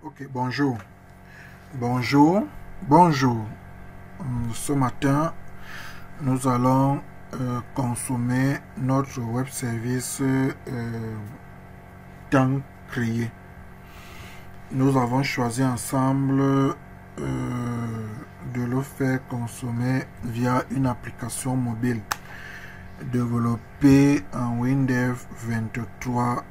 Ok, bonjour. Bonjour. Bonjour. Ce matin, nous allons consommer notre web service temps créé. Nous avons choisi ensemble de le faire consommer via une application mobile développée en Windows 23.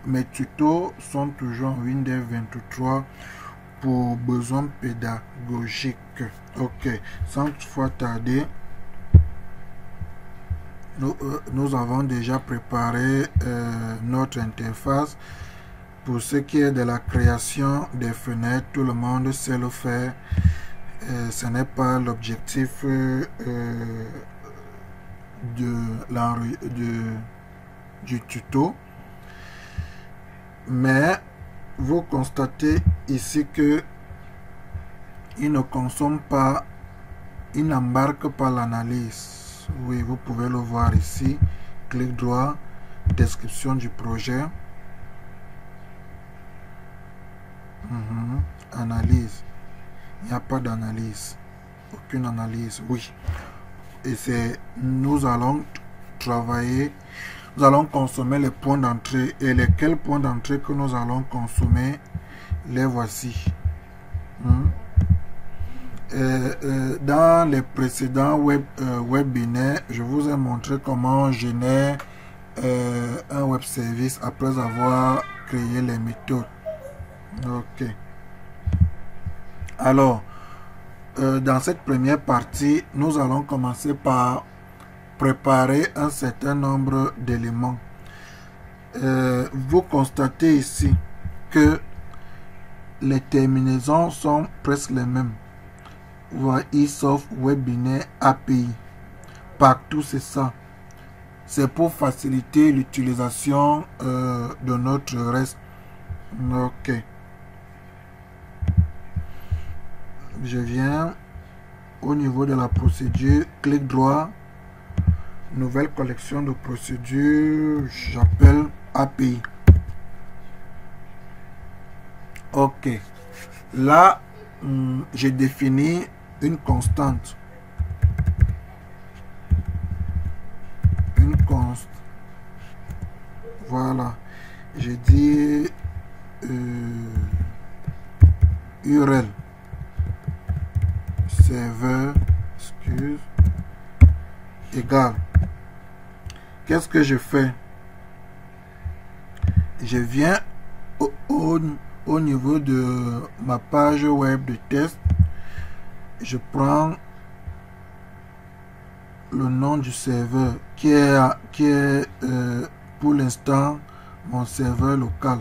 Mes tutos sont toujours en Windows 23 pour besoins pédagogiques. Ok, sans toutefois tarder, nous avons déjà préparé notre interface. Pour ce qui est de la création des fenêtres, tout le monde sait le faire. Ce n'est pas l'objectif du tuto. Mais vous constatez ici que il ne consomme pas, il n'embarque pas l'analyse. Oui, vous pouvez le voir ici. Clic droit, description du projet. Analyse. Il n'y a pas d'analyse. Aucune analyse. Oui. Et nous allons travailler. Nous allons consommer les points d'entrée. Et lesquels points d'entrée que nous allons consommer, les voici. Dans les précédents webinaires, je vous ai montré comment générer un web service après avoir créé les méthodes. Ok. Alors, dans cette première partie, nous allons commencer par préparer un certain nombre d'éléments. Vous constatez ici que les terminaisons sont presque les mêmes. Voilà, eSoft Webinaire API. Partout, c'est ça. C'est pour faciliter l'utilisation de notre reste. Ok. Je viens au niveau de la procédure, clic droit, nouvelle collection de procédures, j'appelle API. Ok. Là, j'ai défini une constante. Une constante. Voilà. J'ai dit URL. Serveur, excuse, égal. Qu'est-ce que je fais? Je viens au niveau de ma page web de test. Je prends le nom du serveur qui est pour l'instant mon serveur local.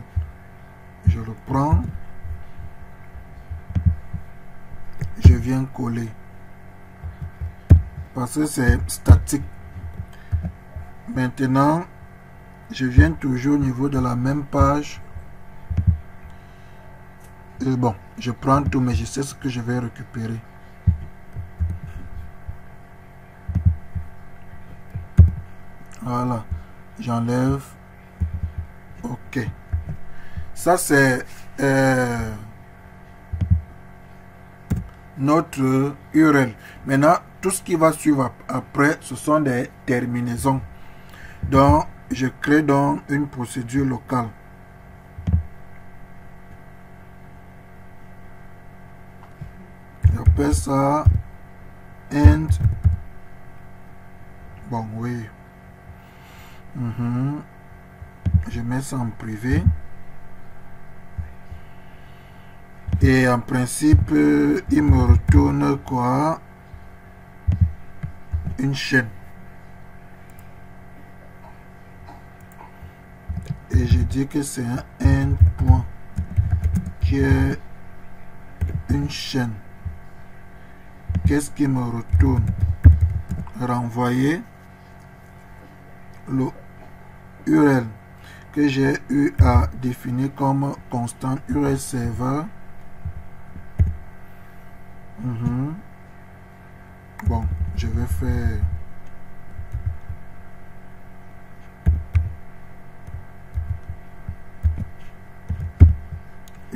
Je le prends. Je viens coller. Parce que c'est statique. Maintenant, je viens toujours au niveau de la même page. Et bon, je prends tout, mais je sais ce que je vais récupérer. Voilà. J'enlève. Ok. Ça, c'est notre URL. Maintenant, tout ce qui va suivre après, ce sont des terminaisons. Donc, je crée donc une procédure locale. J'appelle ça end. Bon, oui. Je mets ça en privé. Et en principe, il me retourne quoi? Une chaîne. Et je dis que c'est un end point qui est une chaîne. Qu'est-ce qui me retourne? Renvoyer le URL que j'ai eu à définir comme constant URL serveur. Bon, je vais faire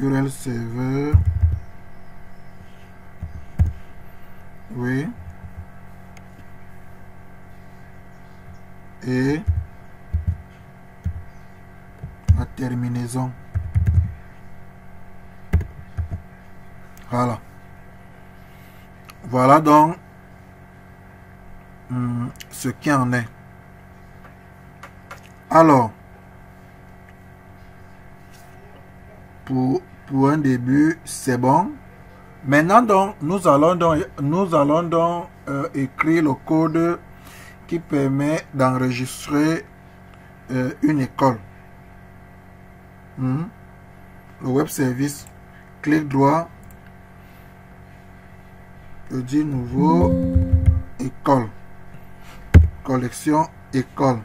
URL serveur. Oui. Et la terminaison. Voilà. Voilà donc ce qui en est. Alors, pour un début, c'est bon. Maintenant, donc, nous allons donc écrire le code qui permet d'enregistrer une école. Le web service, clic droit, je dis nouveau, école, collection école.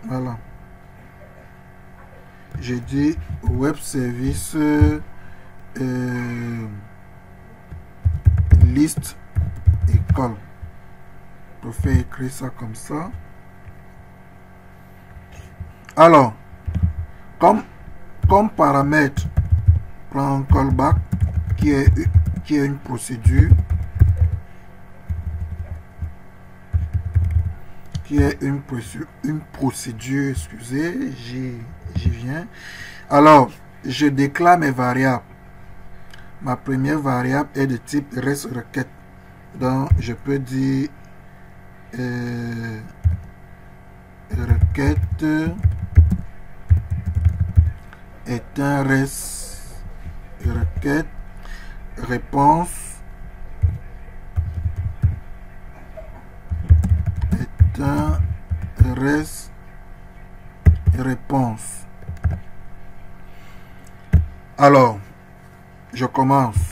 Voilà. J'ai dit web service liste école. Je peux écrire ça comme ça. Alors, comme paramètre, prends un callback qui est une procédure. Une procédure, excusez, j'y viens. Alors, je déclare mes variables. Ma première variable est de type reste requête. Donc, je peux dire requête est un reste requête réponse est un reste réponse. Alors, je commence.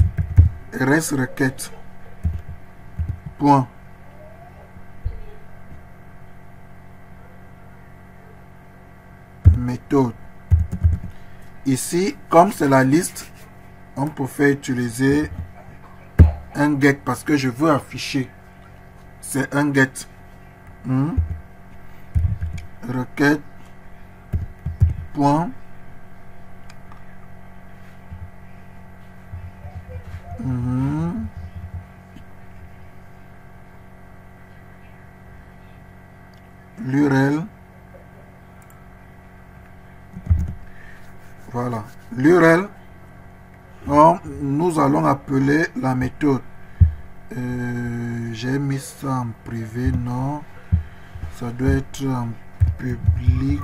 Reste requête. Point. Méthode. Ici, comme c'est la liste, on peut faire utiliser un get parce que je veux afficher. C'est un get. Requête. Point. L'URL. Voilà. L'URL. Nous allons appeler la méthode. J'ai mis ça en privé, non. Ça doit être en public.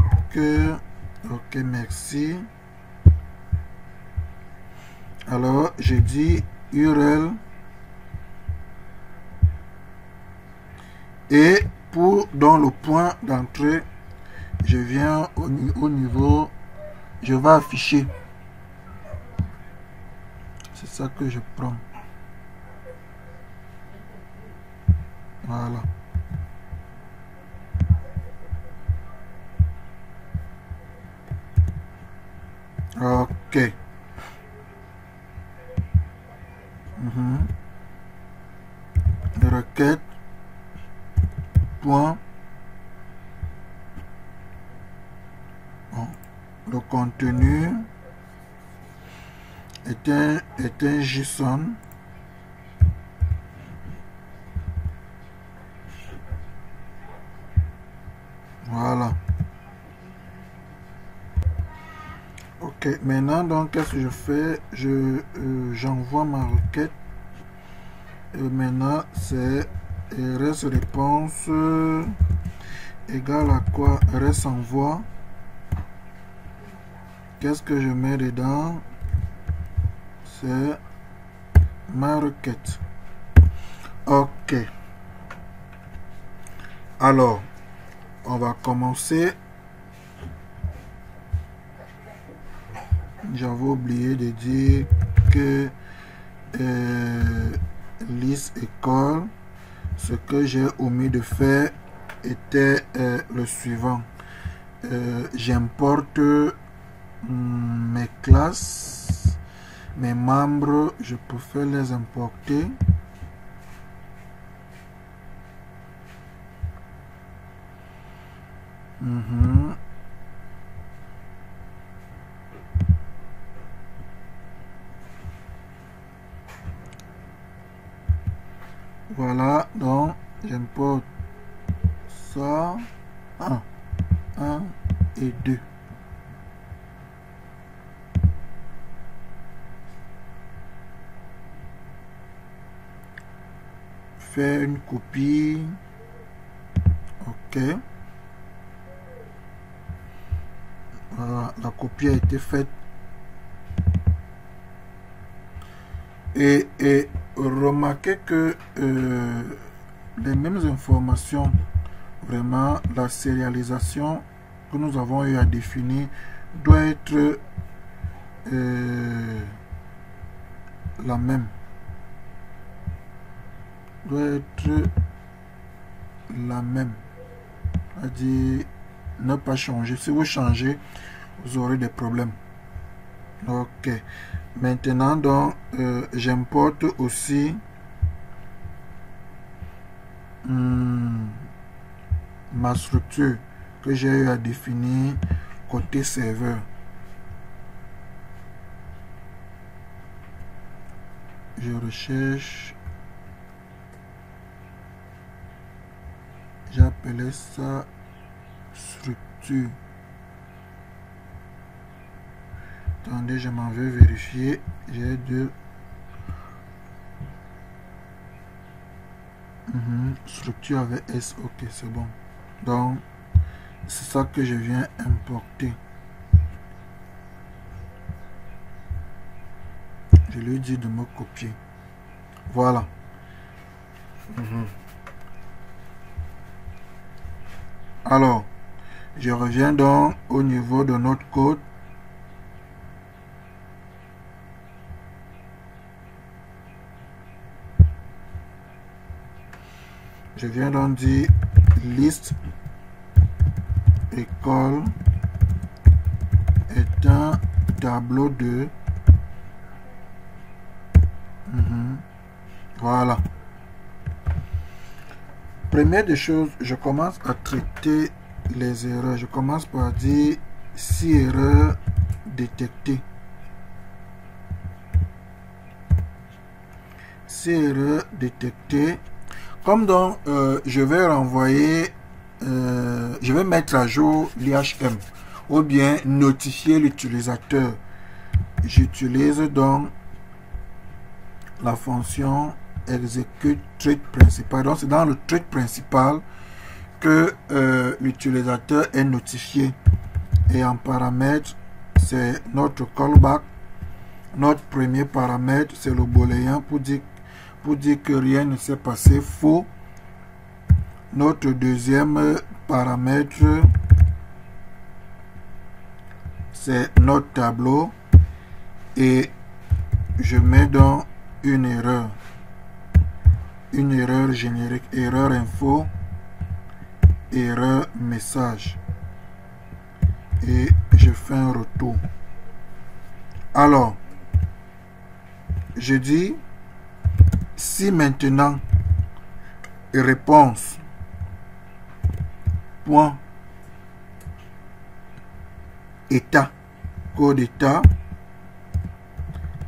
Ok, merci. Alors, je dis URL. Et dans le point d'entrée, je viens au niveau, je vais afficher. C'est ça que je prends. Voilà. Ok. Requête. Point. Bon. Le contenu est un JSON. Voilà. Ok, maintenant donc qu'est-ce que je fais? J'envoie ma requête. Et maintenant c'est reste réponse égale à quoi? Reste envoi. Qu'est-ce que je mets dedans? C'est ma requête. Ok. Alors, on va commencer. J'avais oublié de dire que liste école, ce que j'ai omis de faire était le suivant. J'importe mes classes, mes membres, je peux faire les importer. Mhm. Voilà, donc j'importe ça. 1 et 2. Faire une copie. Ok. Voilà, la copie a été faite. Et remarquez que les mêmes informations, vraiment la sérialisation que nous avons eu à définir doit être la même. Doit être la même. C'est-à-dire ne pas changer. Si vous changez, vous aurez des problèmes. Ok. Maintenant, donc, j'importe aussi ma structure que j'ai eu à définir côté serveur. Je recherche. J'appelais ça structure. Attendez, je m'en vais vérifier. J'ai deux. Structure avec S. Ok, c'est bon. Donc, c'est ça que je viens importer. Je lui dis de me copier. Voilà. Alors, je reviens donc au niveau de notre code. Je viens donc dire liste école est un tableau de voilà. Première des choses, je commence à traiter les erreurs. Je commence par dire si erreurs détectées. Si erreurs détectées. Comme donc, je vais renvoyer, je vais mettre à jour l'IHM ou bien notifier l'utilisateur. J'utilise donc la fonction execute thread principal. Donc, c'est dans le thread principal que l'utilisateur est notifié. Et en paramètre, c'est notre callback. Notre premier paramètre, c'est le booléen pour dire que rien ne s'est passé, faux. Notre deuxième paramètre, c'est notre tableau. Et je mets donc une erreur générique, erreur info, erreur message. Et je fais un retour. Alors, je dis si maintenant réponse point état, code état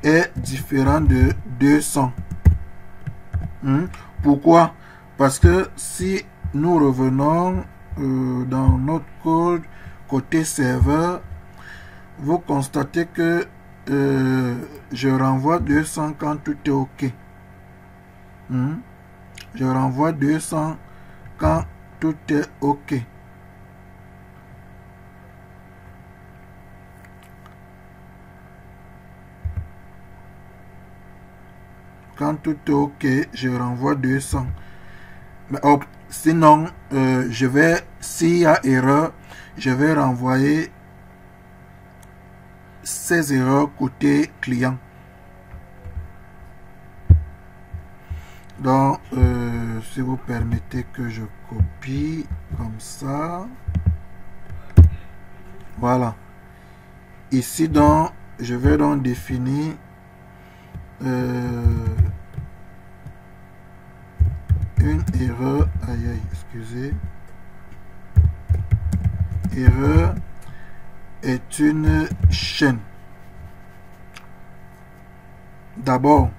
est différent de 200. Pourquoi? Parce que si nous revenons dans notre code côté serveur, vous constatez que je renvoie 200 quand tout est OK. Je renvoie 200 quand tout est OK. Quand tout est OK, je renvoie 200. Mais sinon, s'il y a erreur, je vais renvoyer ces erreurs côté client. Donc, si vous permettez que je copie comme ça. Voilà. Ici, donc, je vais donc définir une erreur. Aïe, excusez. Erreur est une chaîne. D'abord,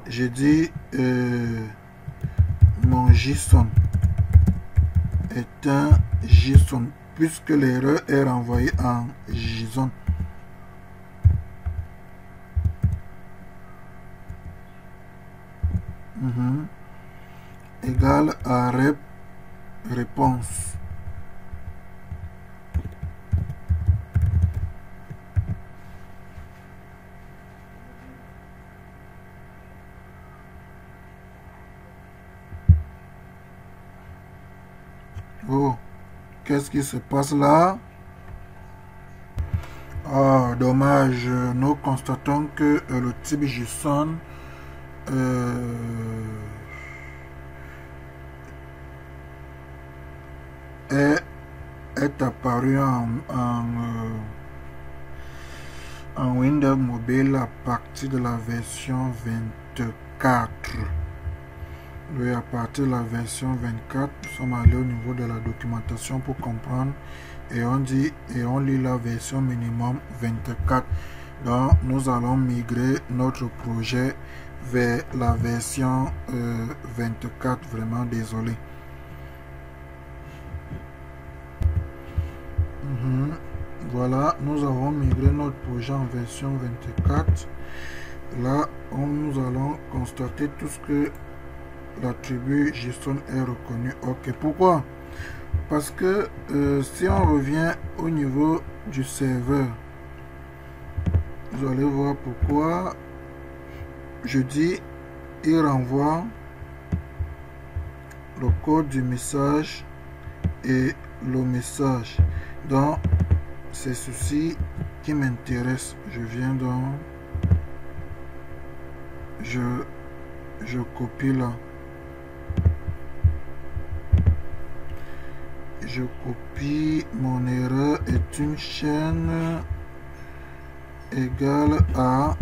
j'ai dit mon JSON est un JSON puisque l'erreur est renvoyée en JSON. Égal à réponse. Oh, qu'est-ce qui se passe là? Ah, dommage. Nous constatons que le type JSON est apparu en Windows Mobile à partir de la version 24. Oui, à partir de la version 24, nous sommes allés au niveau de la documentation pour comprendre et on lit la version minimum 24. Donc nous allons migrer notre projet vers la version 24. Vraiment désolé. Voilà, nous avons migré notre projet en version 24. Là, nous allons constater tout ce que l'attribut JSON est reconnu. Ok, pourquoi? Parce que si on revient au niveau du serveur, vous allez voir pourquoi je dis il renvoie le code du message et le message. Donc c'est ceci qui m'intéresse. Je viens donc, je copie là. Je copie, mon erreur est une chaîne égale à,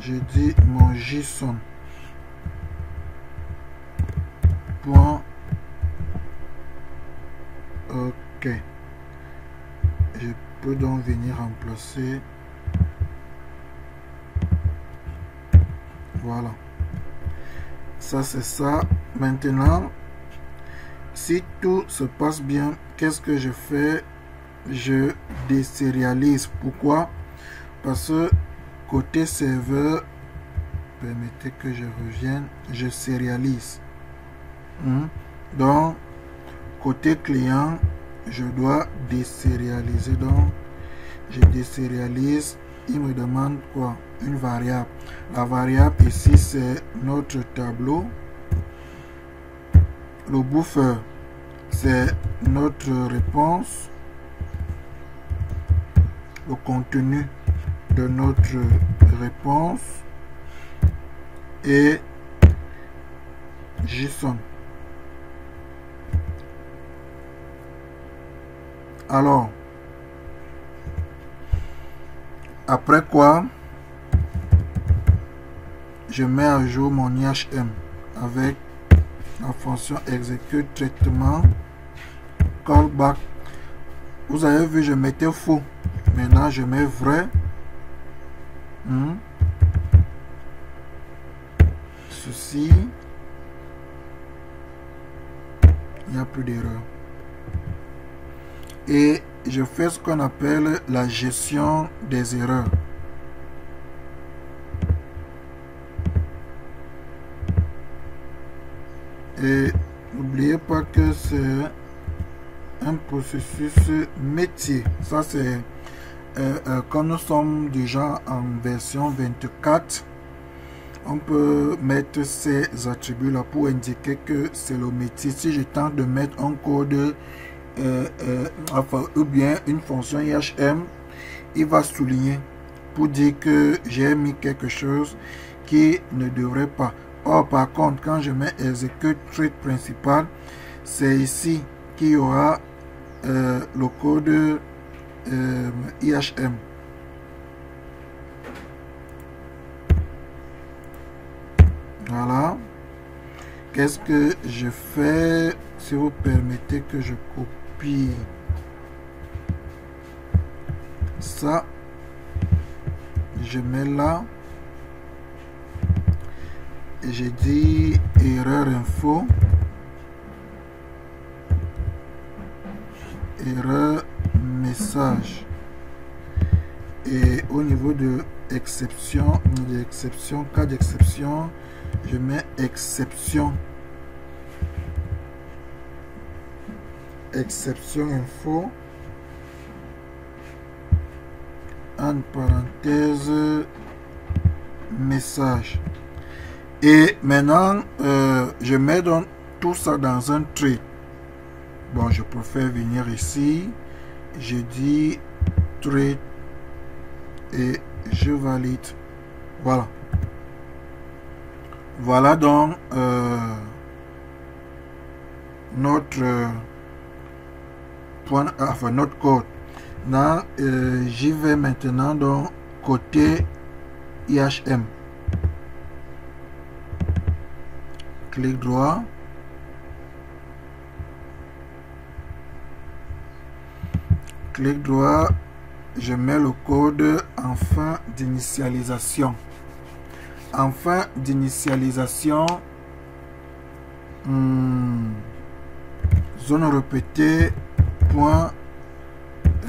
je dis mon JSON. Point. Ok. Je peux donc venir remplacer. Voilà. Ça c'est ça. Maintenant, si tout se passe bien, qu'est-ce que je fais? Je désérialise. Pourquoi? Parce que côté serveur, permettez que je revienne, je sérialise. Donc, côté client, je dois désérialiser. Donc, je désérialise. Il me demande quoi? Une variable. La variable ici, c'est notre tableau. Le buffer, c'est notre réponse. Le contenu de notre réponse et JSON. Alors, après quoi, je mets à jour mon IHM avec la fonction execute traitement callback. Vous avez vu, je mettais faux. Maintenant, je mets vrai. Ceci, il n'y a plus d'erreur. Et je fais ce qu'on appelle la gestion des erreurs. Et n'oubliez pas que c'est un processus métier. Ça c'est comme nous sommes déjà en version 24, on peut mettre ces attributs là pour indiquer que c'est le métier. Si je tente de mettre un code enfin, ou bien une fonction IHM, il va souligner pour dire que j'ai mis quelque chose qui ne devrait pas. Or par contre, quand je mets execute thread principal, c'est ici qu'il y aura le code IHM. Voilà. qu'est-ce que je fais? Si vous permettez que je copie ça, je mets là et j'ai dit erreur info, erreur message, et au niveau de exception, cas d'exception, je mets exception info en parenthèse message. Et maintenant je mets donc tout ça dans un trait. Bon, je préfère venir ici, je dis trait et je valide. Voilà. Voilà donc notre point, enfin notre code. J'y vais maintenant donc côté IHM. Clic droit. Clic droit. Je mets le code en fin d'initialisation. En fin d'initialisation, zone répétée, point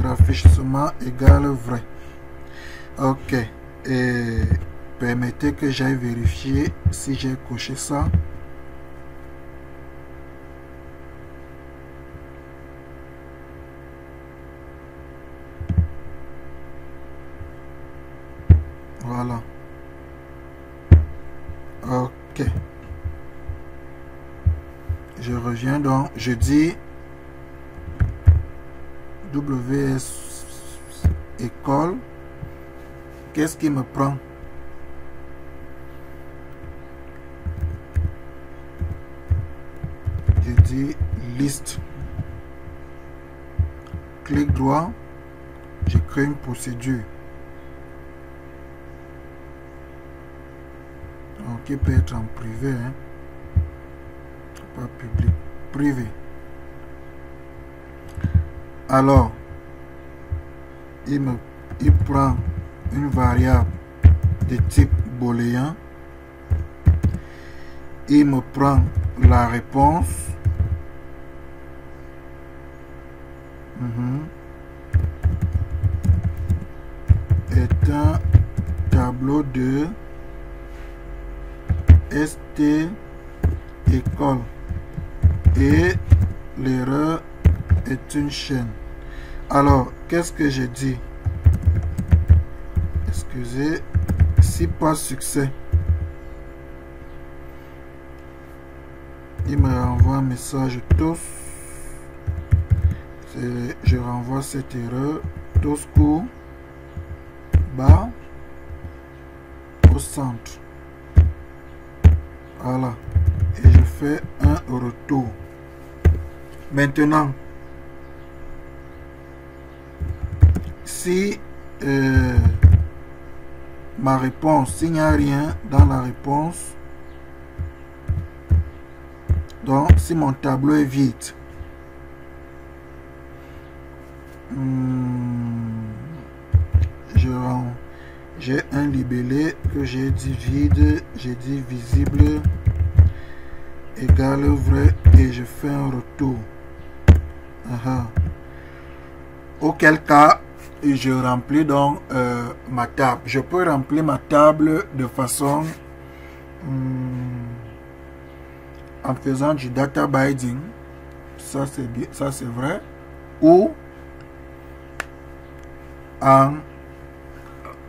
rafraîchissement égale vrai. Ok. Et permettez que j'aille vérifier si j'ai coché ça. Voilà. Ok. Je reviens donc, je dis WS école. Qu'est-ce qui me prend? Je dis liste. Clic droit. Je crée une procédure. Qui peut être en privé, hein? Pas public, privé. Alors, il prend une variable de type booléen, il me prend la réponse, est un tableau de ST école et l'erreur est une chaîne. Alors, qu'est-ce que j'ai dit? Excusez, si pas succès, il me renvoie un message tous. Je renvoie cette erreur tous court bas au centre. Voilà, et je fais un retour. Maintenant, si ma réponse, s'il n'y a rien dans la réponse, donc si mon tableau est vide, j'ai un libellé que j'ai dit vide, j'ai dit visible égale vrai et je fais un retour. Auquel cas je remplis donc ma table. Je peux remplir ma table de façon en faisant du data binding, ça c'est bien, ça c'est vrai, ou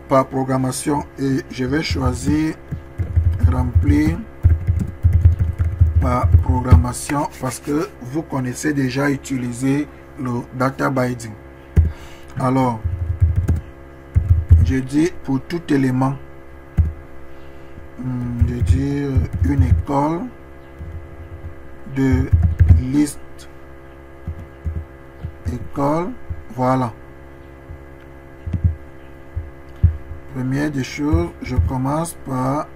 par programmation, et je vais choisir remplir par programmation parce que vous connaissez déjà utiliser le data binding. Alors, je dis pour tout élément, je dis une école de liste école, voilà. Première des choses, je commence par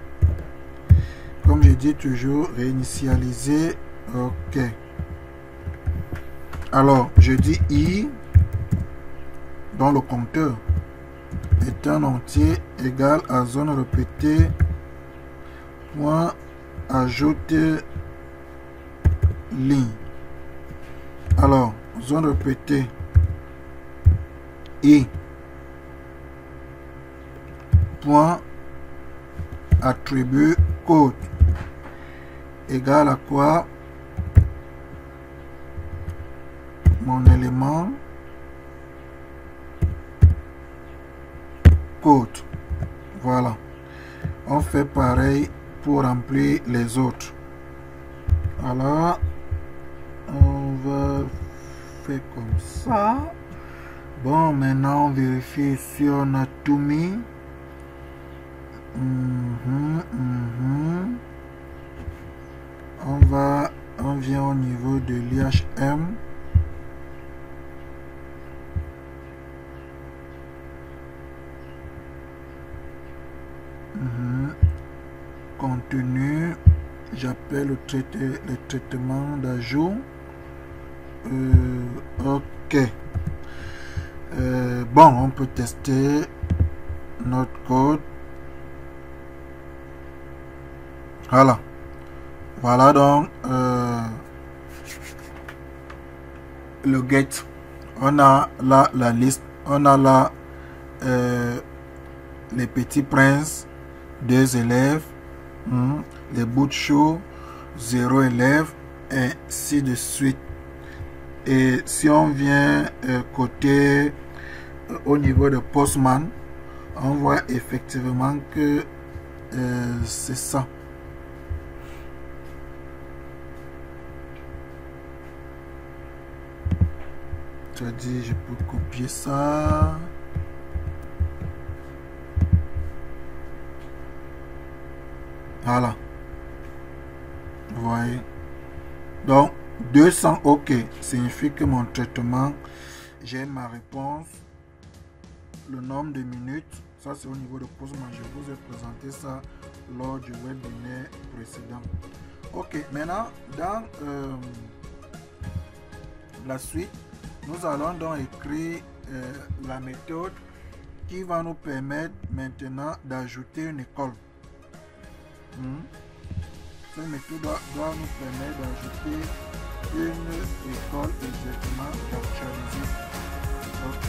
comme je dis toujours, réinitialiser. OK. Alors, je dis I dans le compteur est un entier égal à zone répétée point ajouter ligne. Alors, zone répétée I point attribut code égal à quoi? Mon élément code. Voilà. On fait pareil pour remplir les autres. Alors, on va faire comme ça. Bon, maintenant on vérifie si on a tout mis. On vient au niveau de l'IHM. Contenu, j'appelle le traitement d'ajout. OK. Bon, on peut tester notre code. Voilà donc le get. On a là la liste, on a là les petits princes, 2 élèves, les bouts de chou, 0 élève, ainsi de suite. Et si on vient côté au niveau de Postman, on voit effectivement que c'est ça. C'est-à-dire, je peux copier ça. Voilà. Vous voyez. Donc, 200 OK signifie que mon traitement, j'ai ma réponse. Le nombre de minutes, ça c'est au niveau de Postman. Je vous ai présenté ça lors du webinaire précédent. OK, maintenant, dans la suite, nous allons donc écrire la méthode qui va nous permettre maintenant d'ajouter une école. Cette méthode doit nous permettre d'ajouter une école exactement d'actualiser. OK.